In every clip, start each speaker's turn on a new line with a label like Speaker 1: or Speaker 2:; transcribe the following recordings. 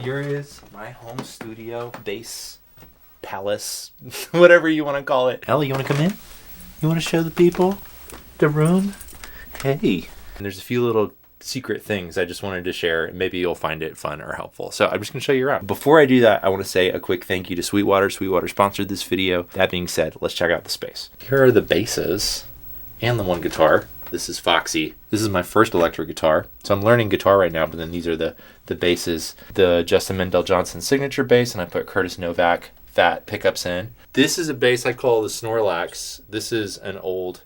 Speaker 1: here is my home studio, bass, palace, whatever you want to call it. Ellie, you want to come in? You want to show the people the room? Hey. And there's a few little secret things I just wanted to share, and maybe you'll find it fun or helpful. So I'm just going to show you around. Before I do that, I want to say a quick thank you to Sweetwater. Sweetwater sponsored this video. That being said, let's check out the space. Here are the basses and the one guitar. This is Foxy. This is my first electric guitar. So I'm learning guitar right now, but then these are the basses. The Justin Mendel Johnson signature bass, and I put Curtis Novak fat pickups in. This is a bass I call the Snorlax. This is an old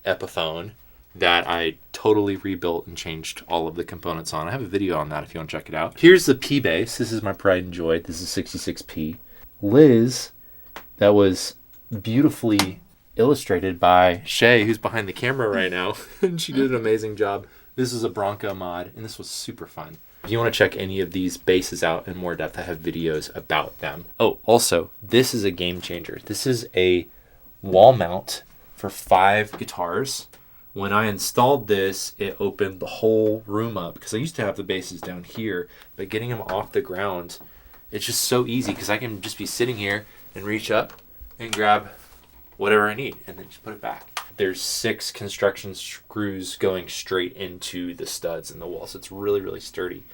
Speaker 1: Epiphone that I totally rebuilt and changed all of the components on. I have a video on that if you want to check it out. Here's the P bass. This is my pride and joy. This is 66P. Liz, that was beautifully illustrated by Shay, who's behind the camera right now. And she did an amazing job. This is a Bronco mod, and this was super fun. If you want to check any of these basses out in more depth, I have videos about them. Oh, also, this is a game changer. This is a wall mount for 5 guitars. When I installed this, it opened the whole room up because I used to have the basses down here, but getting them off the ground, it's just so easy because I can just be sitting here and reach up and grab whatever I need and then just put it back. There's 6 construction screws going straight into the studs in the wall, so it's really, really sturdy.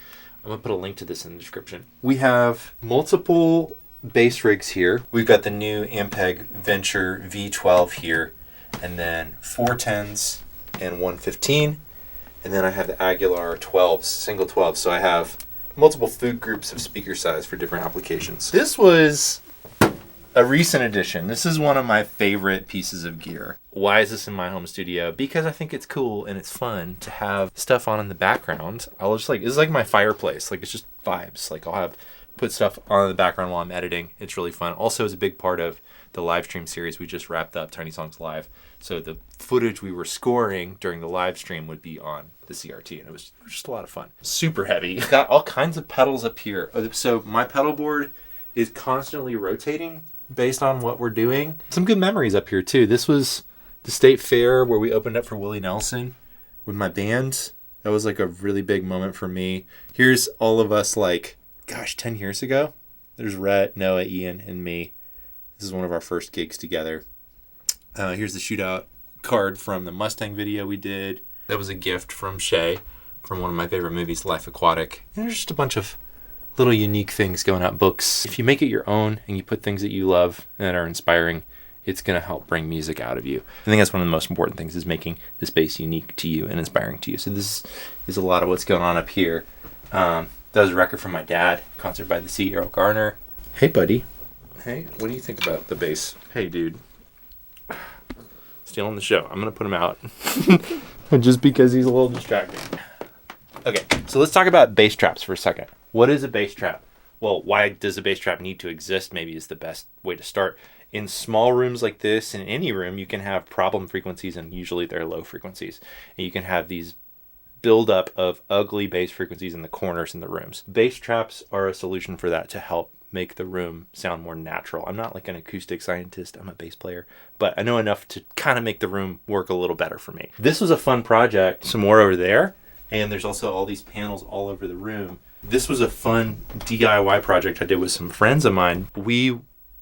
Speaker 1: I'm going to put a link to this in the description. We have multiple bass rigs here. We've got the new Ampeg Venture V12 here, and then 410s and 115, and then I have the Aguilar 12s, single 12s, so I have multiple food groups of speaker size for different applications. This was a recent addition. This is one of my favorite pieces of gear. Why is this in my home studio? Because I think it's cool and it's fun to have stuff on in the background. I'll just this is like my fireplace. Like, it's just vibes. Like, I'll put stuff on in the background while I'm editing. It's really fun. Also, it's a big part of the live stream series we just wrapped up, Tiny Songs Live. So the footage we were scoring during the live stream would be on the CRT, and it was just a lot of fun. Super heavy. Got all kinds of pedals up here. So my pedal board is constantly rotating based on what we're doing. Some good memories up here too. This was the State Fair where we opened up for Willie Nelson with my band. That was like a really big moment for me. Here's all of us 10 years ago. There's Rhett, Noah, Ian, and me. This is one of our first gigs together. Here's the shootout card from the Mustang video we did. That was a gift from Shay from one of my favorite movies, Life Aquatic. And there's just a bunch of little unique things going out. Books. If you make it your own and you put things that you love and that are inspiring, it's going to help bring music out of you. I think that's one of the most important things, is making the space unique to you and inspiring to you. So this is a lot of what's going on up here. That was a record from my dad, concert by the Sea, Errol Garner. Hey, buddy. Hey, what do you think about the bass? Hey, dude. Stealing the show. I'm going to put him out just because he's a little distracting. Okay, so let's talk about bass traps for a second. What is a bass trap? Well, why does a bass trap need to exist? Maybe is the best way to start. In small rooms like this, in any room, you can have problem frequencies, and usually they're low frequencies. And you can have these buildup of ugly bass frequencies in the corners in the rooms. Bass traps are a solution for that, to help make the room sound more natural. I'm not like an acoustic scientist, I'm a bass player, but I know enough to kind of make the room work a little better for me. This was a fun project. Some more over there, and there's also all these panels all over the room. This was a fun DIY project I did with some friends of mine. We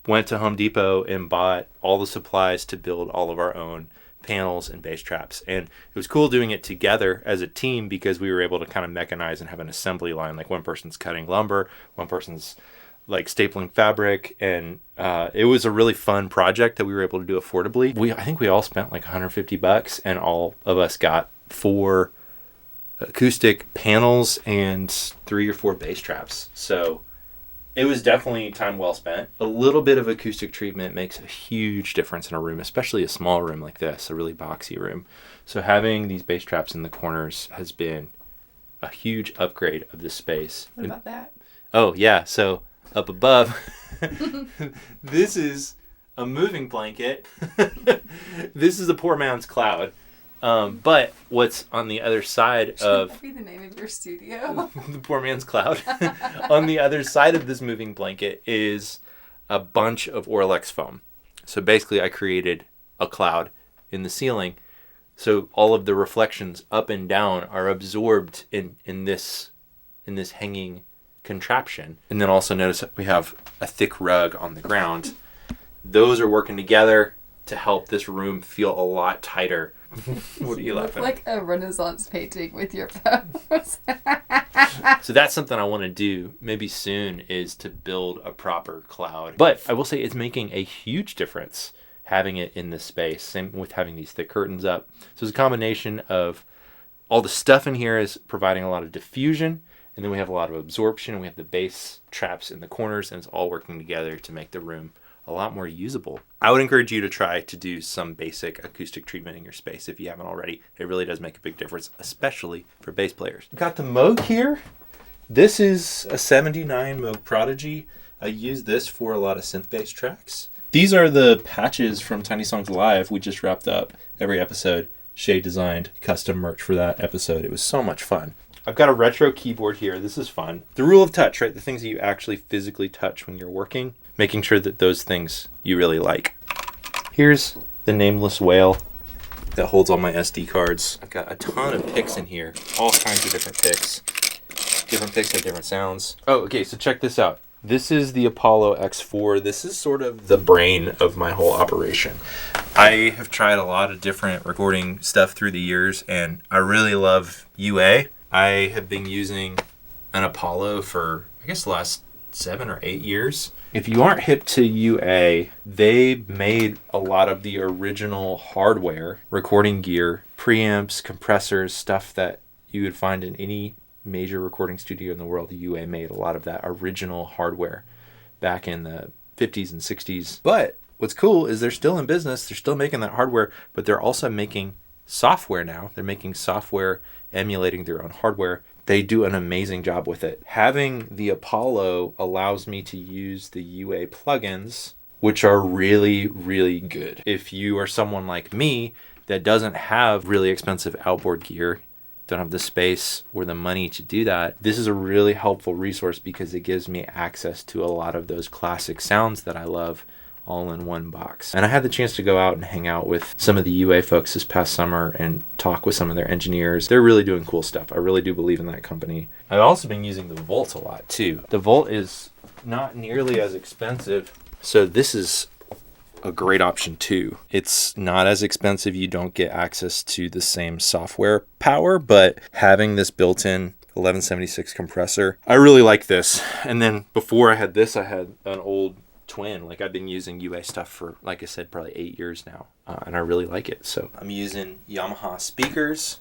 Speaker 1: went to Home Depot and bought all the supplies to build all of our own panels and bass traps, and it was cool doing it together as a team because we were able to kind of mechanize and have an assembly line. Like, one person's cutting lumber, one person's stapling fabric, and it was a really fun project that we were able to do affordably. I think we all spent like $150, and all of us got 4 acoustic panels and 3 or 4 bass traps. So it was definitely time well spent. A little bit of acoustic treatment makes a huge difference in a room, especially a small room like this, a really boxy room. So having these bass traps in the corners has been a huge upgrade of this space.
Speaker 2: What about that?
Speaker 1: Oh yeah, so up above, this is a moving blanket. This is a poor man's cloud. But what's on the other side of...
Speaker 2: Should that be the name of your studio?
Speaker 1: The poor man's cloud. On the other side of this moving blanket is a bunch of Orlex foam. So basically I created a cloud in the ceiling. So all of the reflections up and down are absorbed in this hanging contraption. And then also notice that we have a thick rug on the ground. Those are working together to help this room feel a lot tighter. What are you laughing
Speaker 2: at? Like a Renaissance painting with your pose.
Speaker 1: So that's something I want to do maybe soon, is to build a proper cloud. But I will say it's making a huge difference having it in this space. Same with having these thick curtains up. So it's a combination of all the stuff in here is providing a lot of diffusion, and then we have a lot of absorption. We have the bass traps in the corners, and it's all working together to make the room a lot more usable. I would encourage you to try to do some basic acoustic treatment in your space if you haven't already. It really does make a big difference, especially for bass players. Got the Moog here. This is a 79 Moog Prodigy. I use this for a lot of synth bass tracks. These are the patches from Tiny Songs Live. We just wrapped up every episode. Shay designed custom merch for that episode. It was so much fun. I've got a retro keyboard here. This is fun. The rule of touch, right? The things that you actually physically touch when you're working, making sure that those things you really like. Here's the nameless whale that holds all my SD cards. I've got a ton of picks in here, all kinds of different picks. Different picks have different sounds. Oh, okay, so check this out. This is the Apollo X4. This is sort of the brain of my whole operation. I have tried a lot of different recording stuff through the years, and I really love UA. I have been using an Apollo for, I guess, the last 7 or 8 years. If you aren't hip to UA, they made a lot of the original hardware, recording gear, preamps, compressors, stuff that you would find in any major recording studio in the world. UA made a lot of that original hardware back in the 50s and 60s. But what's cool is they're still in business. They're still making that hardware, but they're also making software now. They're making software emulating their own hardware. They do an amazing job with it. Having the Apollo allows me to use the UA plugins, which are really, really good. If you are someone like me that doesn't have really expensive outboard gear, don't have the space or the money to do that, this is a really helpful resource because it gives me access to a lot of those classic sounds that I love all in one box. And I had the chance to go out and hang out with some of the UA folks this past summer and talk with some of their engineers. They're really doing cool stuff. I really do believe in that company. I've also been using the Volt a lot too. The Volt is not nearly as expensive, so this is a great option too. It's not as expensive. You don't get access to the same software power, but having this built-in 1176 compressor, I really like this. And then before I had this, I had an old Twin. Like, I've been using UA stuff for, like I said, probably 8 years now, and I really like it. So I'm using Yamaha speakers.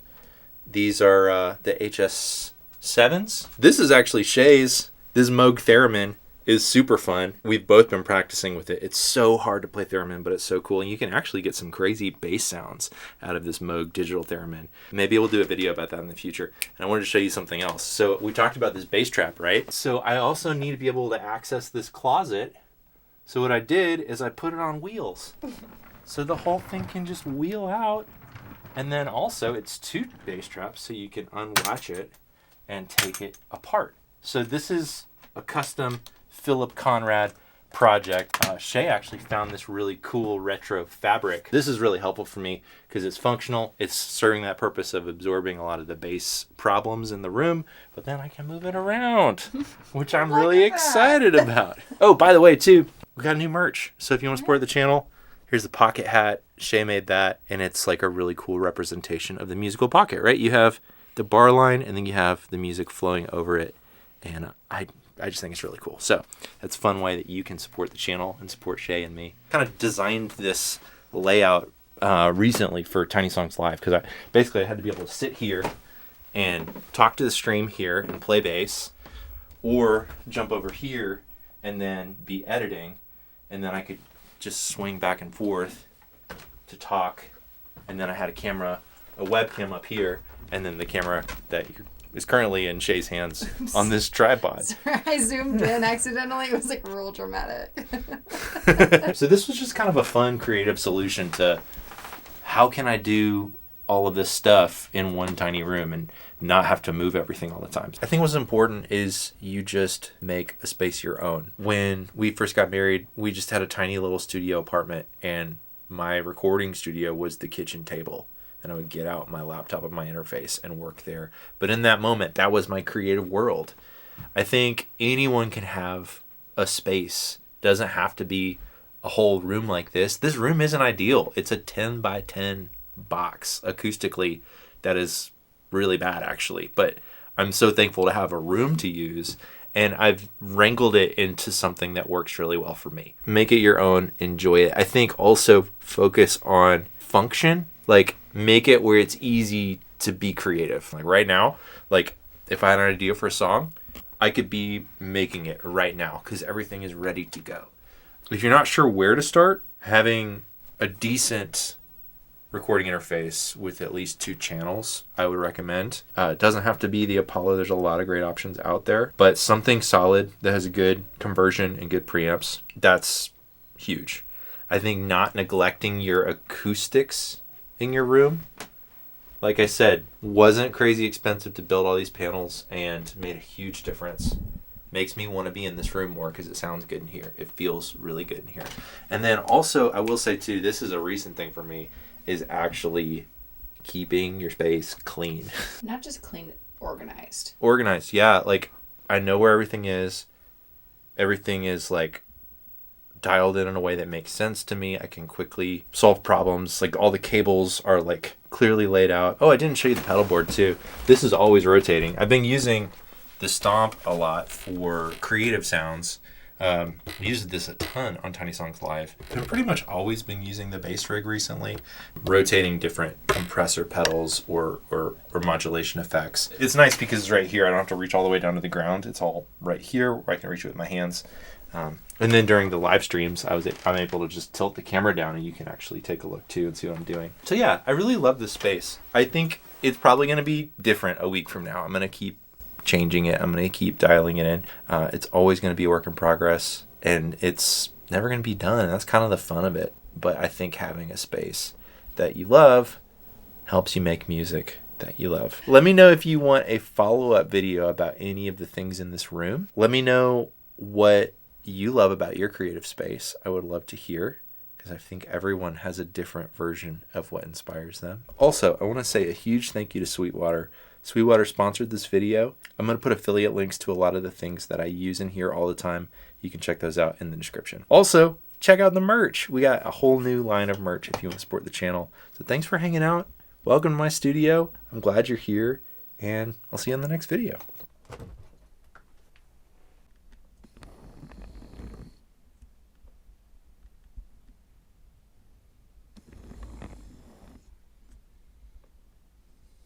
Speaker 1: These are the HS7s. This is actually Shay's. This Moog Theremin is super fun. We've both been practicing with it. It's so hard to play theremin, but it's so cool. And you can actually get some crazy bass sounds out of this Moog digital theremin. Maybe we'll do a video about that in the future. And I wanted to show you something else. So we talked about this bass trap, right? So I also need to be able to access this closet. So what I did is I put it on wheels. So the whole thing can just wheel out. And then also it's 2 bass traps, so you can unlatch it and take it apart. So this is a custom Philip Conrad project. Shay actually found this really cool retro fabric. This is really helpful for me because it's functional. It's serving that purpose of absorbing a lot of the bass problems in the room, but then I can move it around, which I'm really excited about. Oh, by the way, too, we got new merch. So if you want to support the channel, here's the pocket hat. Shay made that, and it's like a really cool representation of the musical pocket, right? You have the bar line, and then you have the music flowing over it, and I just think it's really cool. So that's a fun way that you can support the channel and support Shay and me. Kind of designed this layout recently for Tiny Songs Live because I had to be able to sit here and talk to the stream here and play bass, or jump over here and then be editing, and then I could just swing back and forth to talk, and then I had a webcam up here, and then the camera that is currently in Shay's hands on this tripod.
Speaker 2: Sorry, I zoomed in accidentally. It was like real dramatic.
Speaker 1: So this was just kind of a fun, creative solution to how can I do all of this stuff in one tiny room and not have to move everything all the time. I think what's important is you just make a space your own. When we first got married, we just had a tiny little studio apartment, and my recording studio was the kitchen table. And I would get out my laptop and my interface and work there. But in that moment, that was my creative world. I think anyone can have a space. Doesn't have to be a whole room like this. This room isn't ideal. It's a 10 by 10 box acoustically that is really bad actually. But I'm so thankful to have a room to use, and I've wrangled it into something that works really well for me. Make it your own, enjoy it. I think also focus on function, like make it where it's easy to be creative. Like right now, like if I had an idea for a song, I could be making it right now because everything is ready to go. If you're not sure where to start, having a decent recording interface with at least 2 channels, I would recommend. It doesn't have to be the Apollo. There's a lot of great options out there, but something solid that has a good conversion and good preamps, that's huge. I think not neglecting your acoustics in your room, like I said, wasn't crazy expensive to build all these panels and made a huge difference. Makes me want to be in this room more because it sounds good in here. It feels really good in here. And then also, I will say too, this is a recent thing for me, is actually keeping your space clean.
Speaker 2: Not just clean, organized.
Speaker 1: Organized, yeah. Like, I know where everything is. Everything is, like, dialed in a way that makes sense to me. I can quickly solve problems. Like, all the cables are, like, clearly laid out. Oh, I didn't show you the pedal board, too. This is always rotating. I've been using the Stomp a lot for creative sounds. I used this a ton on Tiny Songs Live. I've pretty much always been using the bass rig recently, rotating different compressor pedals or modulation effects. It's nice because it's right here. I don't have to reach all the way down to the ground. It's all right here where I can reach it with my hands. And then during the live streams, I'm able to just tilt the camera down and you can actually take a look too and see what I'm doing. So yeah, I really love this space. I think it's probably going to be different a week from now. I'm going to keep changing it. I'm going to keep dialing it in. It's always going to be a work in progress, and it's never going to be done. That's kind of the fun of it. But I think having a space that you love helps you make music that you love. Let me know if you want a follow-up video about any of the things in this room. Let me know what you love about your creative space. I would love to hear, because I think everyone has a different version of what inspires them. Also, I want to say a huge thank you to Sweetwater. Sweetwater sponsored this video. I'm going to put affiliate links to a lot of the things that I use in here all the time. You can check those out in the description. Also, check out the merch. We got a whole new line of merch if you want to support the channel. So thanks for hanging out. Welcome to my studio. I'm glad you're here, and I'll see you in the next video.